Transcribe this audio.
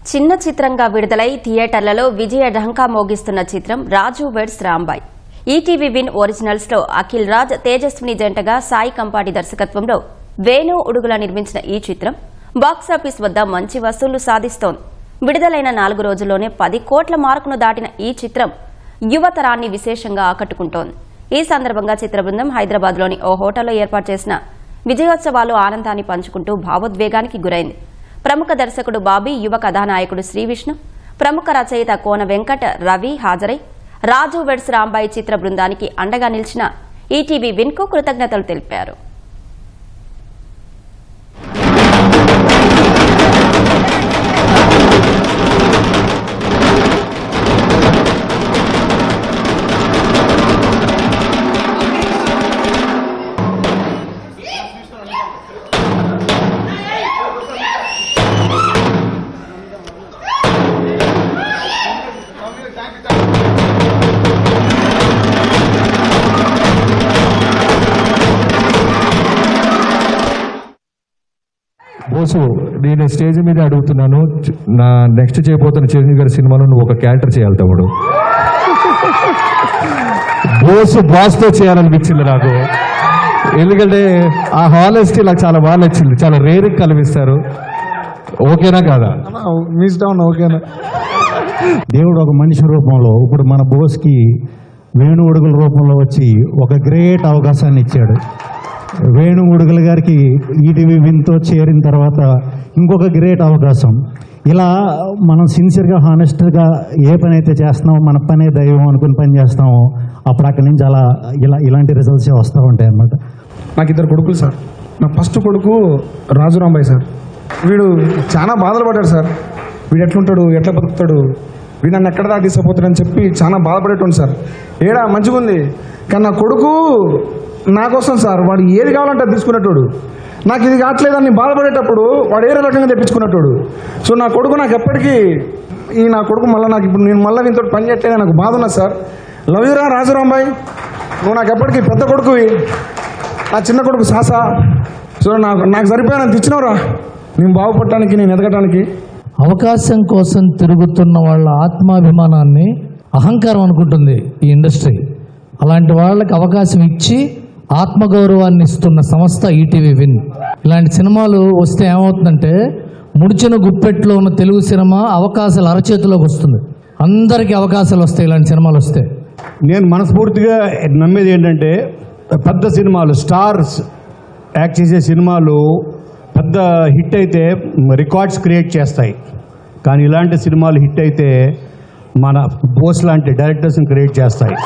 చిన్న చిత్రంగా విడుదలై థియేటర్లలో విజయ ఢంకా మోగిస్తున్న చిత్రం Raju weds Rambai. ETV Win originals లో అఖిల్ రాజ్, తేజస్విని జంటగా సాయి కంపాటి దర్శకత్వంలో వేణు ఉడుగుల నిర్మించిన ఈ చిత్రం బాక్సాఫీస్ వద్ద మంచి వసూళ్లు సాధిస్తోంది. విడుదలైన 4 రోజుల్లోనే 10 కోట్ల మార్కును దాటిన ఈ చిత్రం యువతరాన్ని విశేషంగా ఆకట్టుకుంటోంది. ఈ సందర్భంగా చిత్ర బృందం హైదరాబాద్లోని ఓ హోటల్లో ఏర్పాటు చేసిన విజయోత్సవాలు ఆనందాన్ని పంచుకుంటూ భావోద్వేగానికి గురైంది. ప్రముఖ దర్శకుడు బాబీ, యువ కథానాయకుడు శ్రీవిష్ణు, ప్రముఖ రచయిత కోన వెంకట రవి హాజరై రాజు వెడ్స్ రాంబాయ్ చిత్ర బృందానికి అండగా నిలిచిన ఈటీవీ విన్ కు కృతజ్ఞతలు తెలిపారు. బోసు, నేను స్టేజ్ మీద అడుగుతున్నాను, నా నెక్స్ట్ చేయబోతున్న చిరంజీవి గారి సినిమాలో నువ్వు ఒక క్యారెక్టర్ చేయాలి తమ్ముడు. బోసు బాస్తో చేయాలనిపించింది నాకు. ఎందుకంటే ఆ హానెస్టీ నాకు చాలా బాగా నచ్చింది. చాలా రేర్ కనిపిస్తారు. ఓకేనా కాదా? ఓకేనా. దేవుడు ఒక మనిషి రూపంలో ఇప్పుడు మన బోస్కి వేణు ఉడుగుల రూపంలో వచ్చి ఒక గ్రేట్ అవకాశాన్ని ఇచ్చాడు. వేణు ఉడుగుల గారికి ఈటీవీ విన్తో చేరిన తర్వాత ఇంకొక గ్రేట్ అవకాశం. ఇలా మనం సిన్సియర్గా హానెస్ట్గా ఏ పని అయితే చేస్తున్నామో, మన పనే దైవం అనుకుని పని చేస్తామో, అప్పుడు అక్కడి నుంచి అలా ఇలాంటి రిజల్ట్సే వస్తూ ఉంటాయి అన్నమాట. నాకు 2 కొడుకులు సార్. నా ఫస్ట్ కొడుకు రాజు రాంబాయ్ సార్. వీడు చాలా బాధలు పడ్డాడు సార్. వీడు ఎట్లుంటాడు, ఎట్లా బతుకుతాడు, వీడు నన్ను ఎక్కడ దాకా తీసుకుపోతాడని చెప్పి చాలా బాధపడేటోండి సార్. ఏడా మంచిగా ఉంది, కానీ నా కొడుకు నా కోసం సార్ వాడు ఏది కావాలంటే అది తీసుకునేటోడు. నాకు ఇది కావట్లేదని బాధపడేటప్పుడు వాడు ఏ రకంగా తెప్పించుకునేటోడు. సో నా కొడుకు నాకు ఎప్పటికీ నా కొడుకు మళ్ళీ నాకు ఇప్పుడు నేను మళ్ళీ దీంతో పని చేయట్లేదు, నాకు బాధ ఉన్నది సార్. లవ్ యూరా రాజు రాంబాయ్, నువ్వు నాకు ఎప్పటికీ పెద్ద కొడుకువి, నా చిన్న కొడుకు సాసా. సో నాకు సరిపోయాను ఇచ్చినవరా నేను బాగుపడటానికి, నేను ఎదగటానికి. అవకాశం కోసం తిరుగుతున్న వాళ్ళ ఆత్మాభిమానాన్ని అహంకారం అనుకుంటుంది ఈ ఇండస్ట్రీ. అలాంటి వాళ్ళకి అవకాశం ఇచ్చి ఆత్మగౌరవాన్ని ఇస్తున్న సంస్థ ఈటీవీ విన్. ఇలాంటి సినిమాలు వస్తే ఏమవుతుందంటే ముడిచిన గుప్పెట్లో ఉన్న తెలుగు సినిమా అవకాశాలు అరచేతిలోకి వస్తుంది. అందరికీ అవకాశాలు వస్తాయి ఇలాంటి సినిమాలు వస్తే. నేను మనస్ఫూర్తిగా నమ్మేది ఏంటంటే, పెద్ద సినిమాలు, స్టార్స్ యాక్ట్ చేసే సినిమాలు పెద్ద హిట్ అయితే రికార్డ్స్ క్రియేట్ చేస్తాయి. కానీ ఇలాంటి సినిమాలు హిట్ అయితే మన బోస్ లాంటి డైరెక్టర్స్ని క్రియేట్ చేస్తాయి.